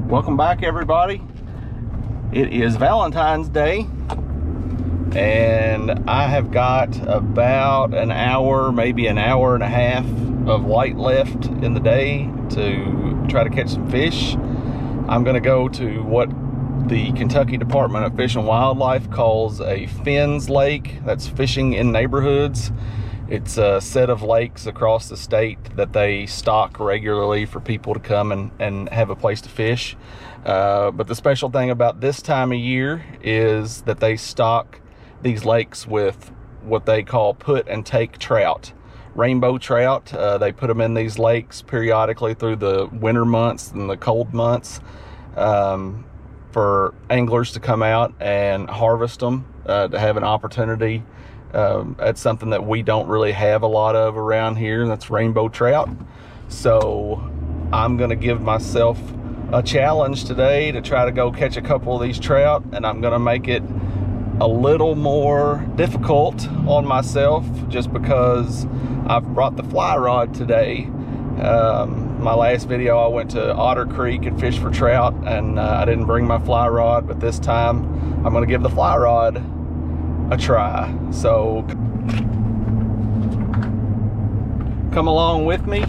Welcome back, everybody. It is Valentine's Day, and I have got about an hour, maybe an hour and a half of light left in the day to try to catch some fish. I'm going to go to what the Kentucky Department of Fish and Wildlife calls a Fins Lake. That's fishing in neighborhoods. It's a set of lakes across the state that they stock regularly for people to come and have a place to fish. But the special thing about this time of year is that they stock these lakes with what they call put and take trout. Rainbow trout. They put them in these lakes periodically through the winter months and the cold months for anglers to come out and harvest them, to have an opportunity. That's something that we don't really have a lot of around here. That's rainbow trout. So I'm gonna give myself a challenge today to try to go catch a couple of these trout, and I'm gonna make it a little more difficult on myself just because I've brought the fly rod today. My last video I went to Otter Creek and fished for trout, and I didn't bring my fly rod, but this time I'm gonna give the fly rod a try. So come along with me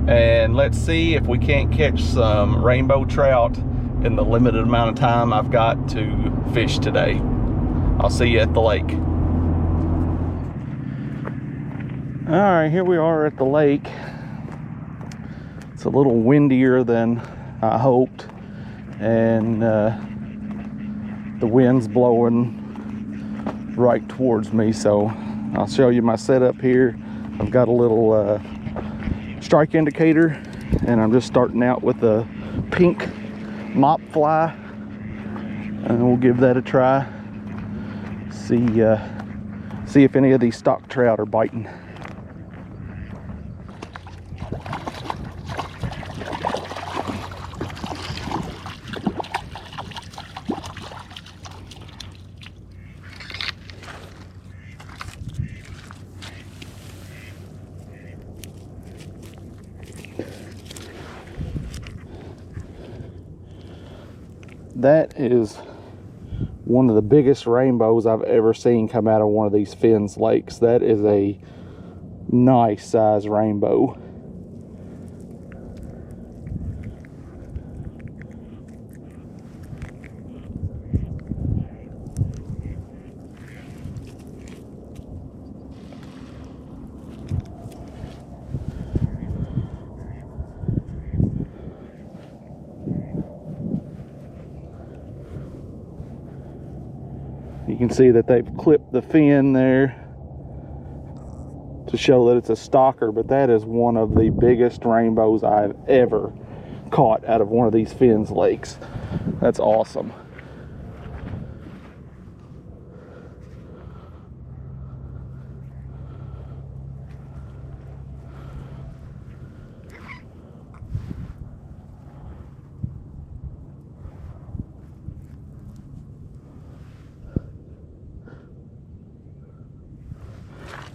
and let's see if we can't catch some rainbow trout in the limited amount of time I've got to fish today. I'll see you at the lake. All right, here we are at the lake. It's a little windier than I hoped, and the wind's blowing right towards me, so I'll show you my setup here. I've got a little strike indicator, and I'm just starting out with a pink mop fly, and we'll give that a try. See if any of these stock trout are biting. That is one of the biggest rainbows I've ever seen come out of one of these Fins lakes. That is a nice size rainbow. You can see that they've clipped the fin there to show that it's a stalker, but that is one of the biggest rainbows I've ever caught out of one of these Fins lakes. That's awesome.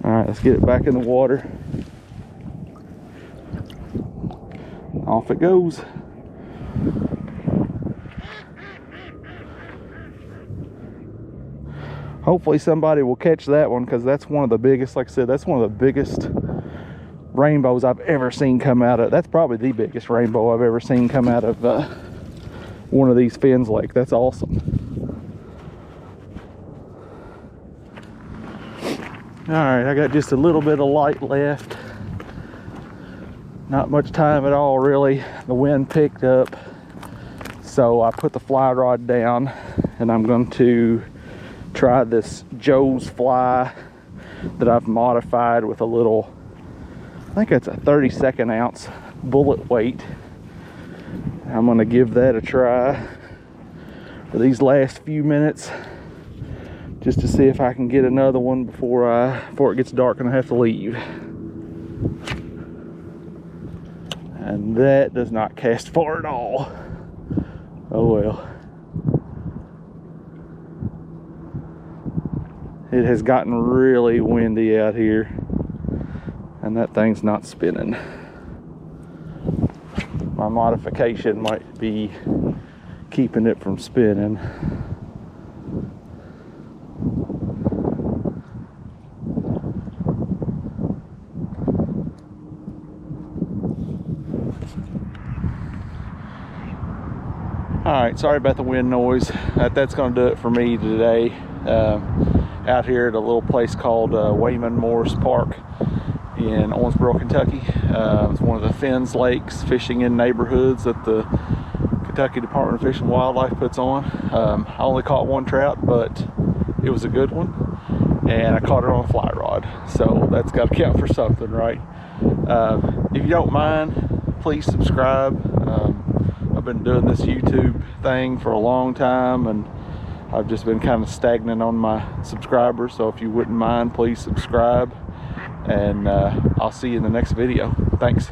All right, let's get it back in the water. Off it goes. Hopefully somebody will catch that one, because that's one of the biggest, like I said, that's one of the biggest rainbows I've ever seen come out of. That's probably the biggest rainbow I've ever seen come out of one of these Fins Lake. That's awesome. All right, I got just a little bit of light left. Not much time at all, really. The wind picked up, so I put the fly rod down, and I'm going to try this Joe's fly that I've modified with a little, I think it's a 32nd ounce bullet weight. I'm going to give that a try for these last few minutes, just to see if I can get another one before it gets dark and I have to leave. And that does not cast far at all. Oh well. It has gotten really windy out here, and that thing's not spinning. My modification might be keeping it from spinning. Alright, sorry about the wind noise. That's going to do it for me today. Out here at a little place called Wayman Morris Park in Owensboro, Kentucky. It's one of the Fens Lakes fishing in neighborhoods that the Kentucky Department of Fish and Wildlife puts on. I only caught one trout, but it was a good one, and I caught it on a fly rod, so that's got to count for something, right? If you don't mind, please subscribe. I've been doing this YouTube thing for a long time, and I've just been kind of stagnant on my subscribers, so if you wouldn't mind, please subscribe, and I'll see you in the next video. Thanks.